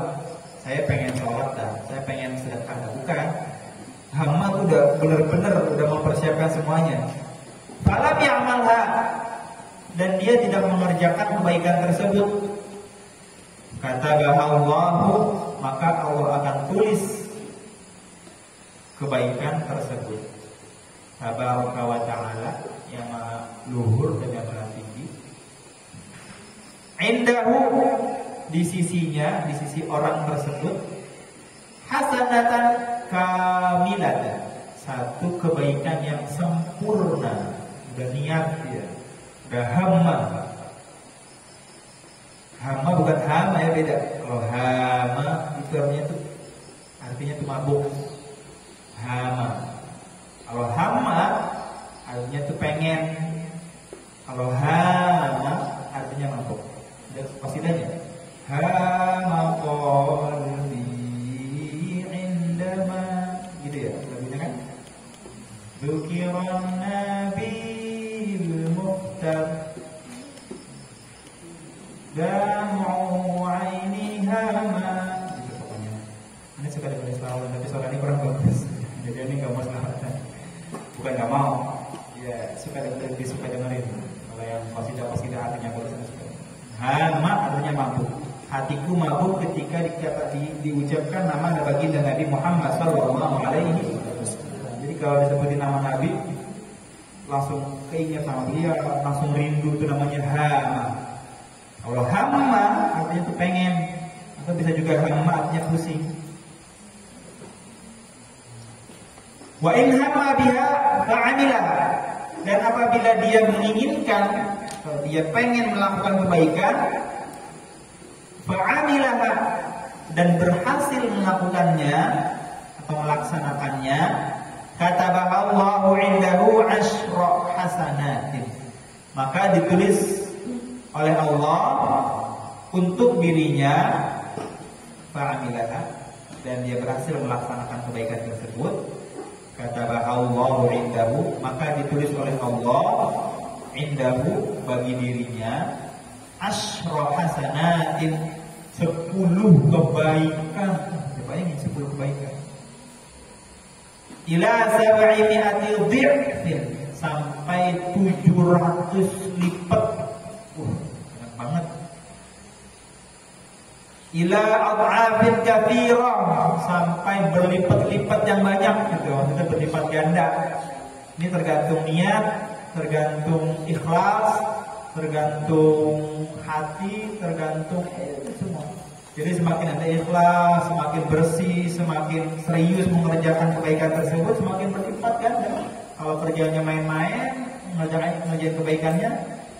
saya pengen sholat dah, saya pengen sedekah dah, bukan. Hamma itu udah benar-benar udah mempersiapkan semuanya. Falam ya'malha, dan dia tidak mengerjakan kebaikan tersebut. Kata Allahu, maka Allah akan tulis kebaikan tersebut. Tabaraka wa ta'ala, yang maha luhur dan yang maha tinggi. Indahu, di sisinya, di sisi orang tersebut, hasanatan kamilatan, satu kebaikan yang sempurna. Udah niat dia, udah hamma bukan hama ya, beda. Kalau hama itu artinya itu mabuk. Hama. Kalau hama artinya itu pengen. Kalau hama artinya mabuk. Udah qasidahnya. Hama qalbi indama, gitu ya lagunya kan. Dzukiran nabil muhtar Damu aini hama, gitu pokoknya. Ini suka dengerin selalu, tapi suara ini kurang bagus. Jadi ini gak mau selawatan. Bukan gak mau, ya suka dengerin. Kalau yang qasidah artinya bagus. Hama artinya mabuk. Hatiku mabuk ketika diucapkan nama baginda Nabi Muhammad sallallahu alaihi wasallam. Jadi kalau disebutin nama Nabi, langsung keinget sama dia, langsung rindu, itu namanya hama. Kalau hamma artinya itu pengen, atau bisa juga hamma artinya pusing. Wa in hamma biha fa'amilaha, dan apabila dia menginginkan, kalau dia pengen melakukan kebaikan, fa'amilaha, dan berhasil melakukannya atau melaksanakannya, katabahallahu indahu asyra hasanatin, maka ditulis oleh Allah untuk dirinya fa'amilaha, dan dia berhasil melaksanakan kebaikan tersebut. Katabahallahu indahu, maka ditulis oleh Allah indahu, bagi dirinya, asyra hasanatin, 10 kebaikan. Bayangin 10 kebaikan. Ila 700 dhi'fin, sampai 700 lipat. Banyak banget. Ila ad'afin katsirah, sampai berlipat-lipat yang banyak gitu. Maksudnya berlipat ganda. Ini tergantung niat, tergantung ikhlas, tergantung hati, tergantung semua. Jadi semakin ada ikhlas, semakin bersih, semakin serius mengerjakan kebaikan tersebut, semakin berlipat ganda. Kalau kerjanya main-main, ngerjain kebaikannya,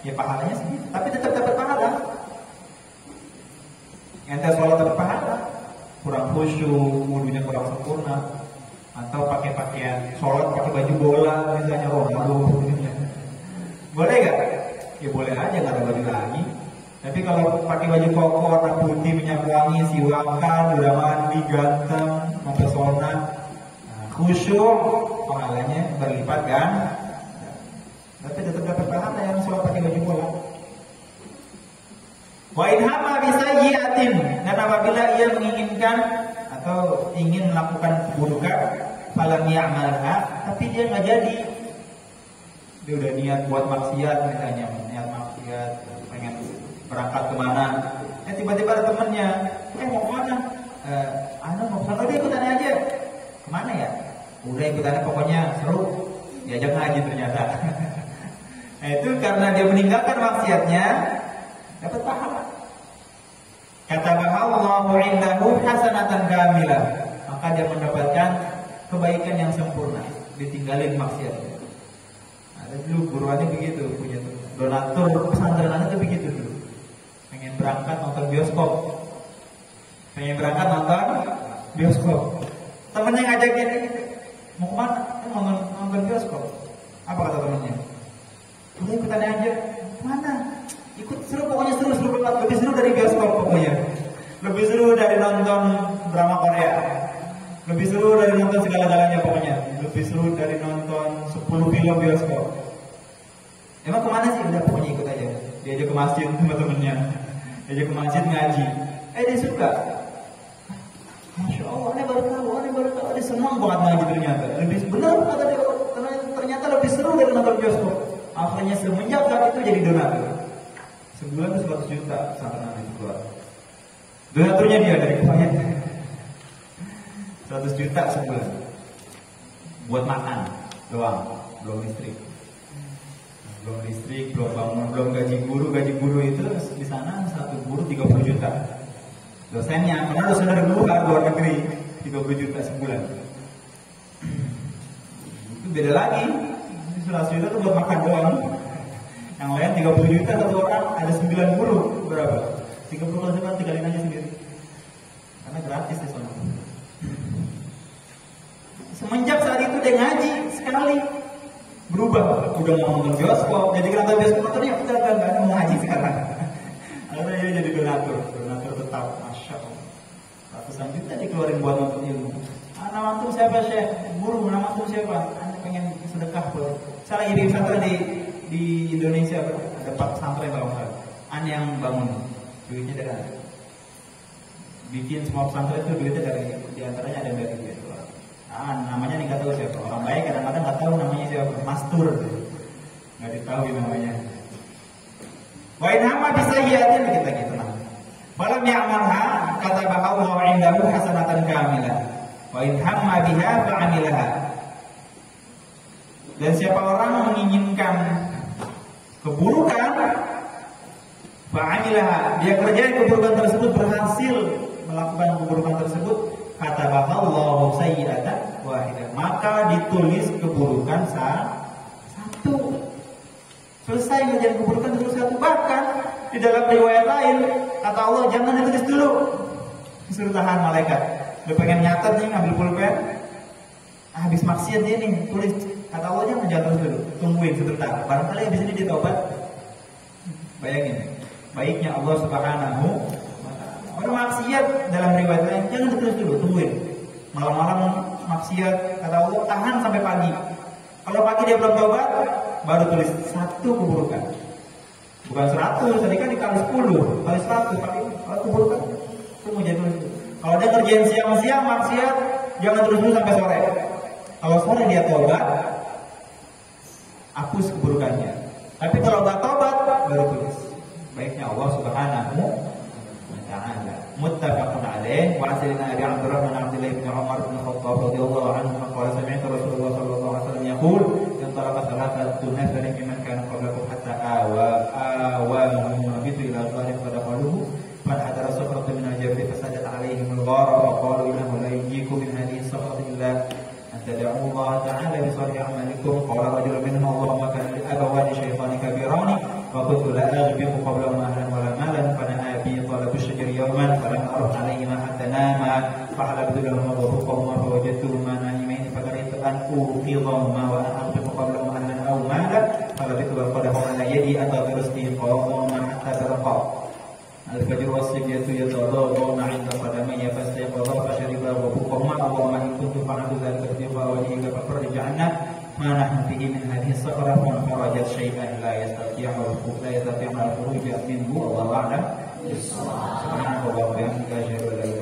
ya pahalanya sedikit, tapi tetap dapat pahala. Ente sholat dapat pahala, kurang khusyuk, wudunya kurang sempurna, atau pakai pakaian sholat pakai baju bola, misalnya Ronaldo, boleh gak? Ya boleh aja, gak ada baju lagi. Tapi kalau pakai baju koko warna putih, minyak wangi, siwakan, udah mandi, ganteng, mempesona, khusyuk, pahalanya berlipat kan? Tapi tetap dapat pahala yang sholat pakai baju bola. Wa in hamma bi bisayyi'atin, dan apabila ia menginginkan atau ingin melakukan keburukan, falam ya'malha, tapi dia nggak jadi. Dia udah niat buat maksiat misalnya, niat maksiat, pengen berangkat kemana, tiba-tiba ada temennya, mau kemana? Mau kesana, dia ikutannya aja. Kemana ya? Udah ikutannya pokoknya seru, diajak ngaji ternyata. Nah itu karena dia meninggalkan maksiatnya, dapat pahala. Kata Allahu indahu hasanatan kamilah, maka dia mendapatkan kebaikan yang sempurna, ditinggalin maksiatnya. Ada dulu guruannya begitu, punya donatur pesantren itu begitu dulu. Pengen berangkat nonton bioskop, temennya ngajakin, mau kemana? Nonton bioskop. Apa kata temennya? Udah ikutannya aja. Mana? Ikut seru, pokoknya seru banget. Lebih seru dari bioskop pokoknya. Lebih seru dari nonton drama Korea. Lebih seru dari nonton segala-galanya pokoknya. Lebih seru dari nonton 10 film bioskop. Emang kemana sih? Udah pokoknya ikut aja. Diajak ke masjid sama temennya. Diajak ke masjid ngaji. Dia suka. Masya Allah, ini baru tahu. Dia senang banget ngaji ternyata. Lebih benar kata dia. Ternyata lebih seru dari nonton bioskop. Akhirnya semenjak saat itu jadi donatur. Sebulan itu 100 juta pesantren itu keluar. Donaturnya dia dari kebanyakan 100 juta sebulan. Buat makan doang, belum listrik, belum bangun, belum gaji guru. Gaji guru itu di sana satu guru 30 juta. Dosennya, karena dosen dari luar negeri 30 juta sebulan. Itu beda lagi. 100 juta itu buat makan doang. Yang lain 30 juta satu orang, ada 9 guru. Berapa? 30 kalau cuma tinggalin aja sendiri. Karena gratis di sana. Semenjak saat itu dia ngaji sekali, berubah. Udah mau nonton bioskop, jadi nonton bioskop motornya udah gak mau ngaji sekarang. Akhirnya dia jadi donatur tetap. Masya Allah. Ratusan juta dikeluarin buat nonton ilmu. Nama antum siapa Syekh? Guru, nama antum siapa? Anda pengen sedekah buat. Saya lagi di pesantren di Indonesia, ada 4 pesantren kalau nggak. Anda yang bangun, duitnya dari Anda. Bikin semua pesantren itu duitnya dari, diantaranya ada dari dia. Namanya nih nggak tahu siapa. Orang baik kadang-kadang nggak tahu namanya siapa. Mastur, nggak ditahui namanya. Wa in hamma bisayyi'atin, kita gitu nah. Falam ya'malha katabaha Allahu 'indahu hasanatan kamilah. Wa in hamma biha fa'amilaha. Dan siapa orang menginginkan keburukan, fa'amilaha, dia kerjain keburukan tersebut, berhasil melakukan keburukan tersebut, katabaha Allahu sayyi'atan wahidah, maka ditulis keburukan satu. Selesai ngerjain keburukan terus satu. Bahkan di dalam riwayat lain kata Allah, jangan ditulis dulu, disuruh tahan malaikat. Udah pengen nyatet nih, ngambil pulpen, habis maksiat dia nih, tulis. Kata Allah, jangan jatuh dulu, tungguin sebentar. Barangkali habis ini dia taubat. Bayangin, baiknya Allah Subhanahu wa ta'ala. Orang maksiat dalam riwayat lain, jangan ditulis dulu, tungguin. Malam-malam maksiat, kata Allah, tahan sampai pagi. Kalau pagi dia belum taubat, baru tulis satu keburukan. Bukan 100, tadi kan dikali 10, kali 100, kali keburukan. Itu mau jadi tulis. Kalau dia kerjain siang-siang maksiat, jangan tulis dulu sampai sore. Kalau sore dia taubat, hapus keburukannya. Tapi kalau nggak taubat, baru tulis. Baiknya Allah Subhanahu wa ta'ala. Muttafaqun alaih. Wa asalina Abi Abdurrahman Abdullah bin Umar bin Khattab radhiyallahu anhu qala sami'tu Rasulullah sallallahu alaihi wasallam yaqul intalaqa salatun nafarin mimman kana qablakum hatta awamu bitu ila gharin fadakhaluhu fa hadara safratan min al-jabri fasadat alaihim al-ghara wa qalu innahu la yujiku min hadhihi safrati illa تدعوا الله تعالى بصالح أعمالكم. قال رجل منهم اللهم كان لأبوان شيطان كبيران وكنت لا أغبق قبلهما أهلا ولا مالا فنأى بي طلب الشجر يوما فلم أرح عليهما حتى ناما فحلبت لهما وفوقهما فوجدتهما نائمين فكرهت أن أوقظهما وأنا أغبق قبلهما أهلا أو مالا فلبثت والقدح على يدي أنتظر استيقاظهما حتى ترقى الفجر والصبية يتضاغون عند قدمي فاستيقظا فشربا وفوقهما اللهم إن كنت فعلت ذلك ابتغاء وجهك ففرج عنا ما نحن فيه من هذه الصخرة فانفرجت شيئا لا يستطيع الخروج منه. والله أعلم. سبحانك اللهم وبحمدك أشهد أن لا إله إلا أنت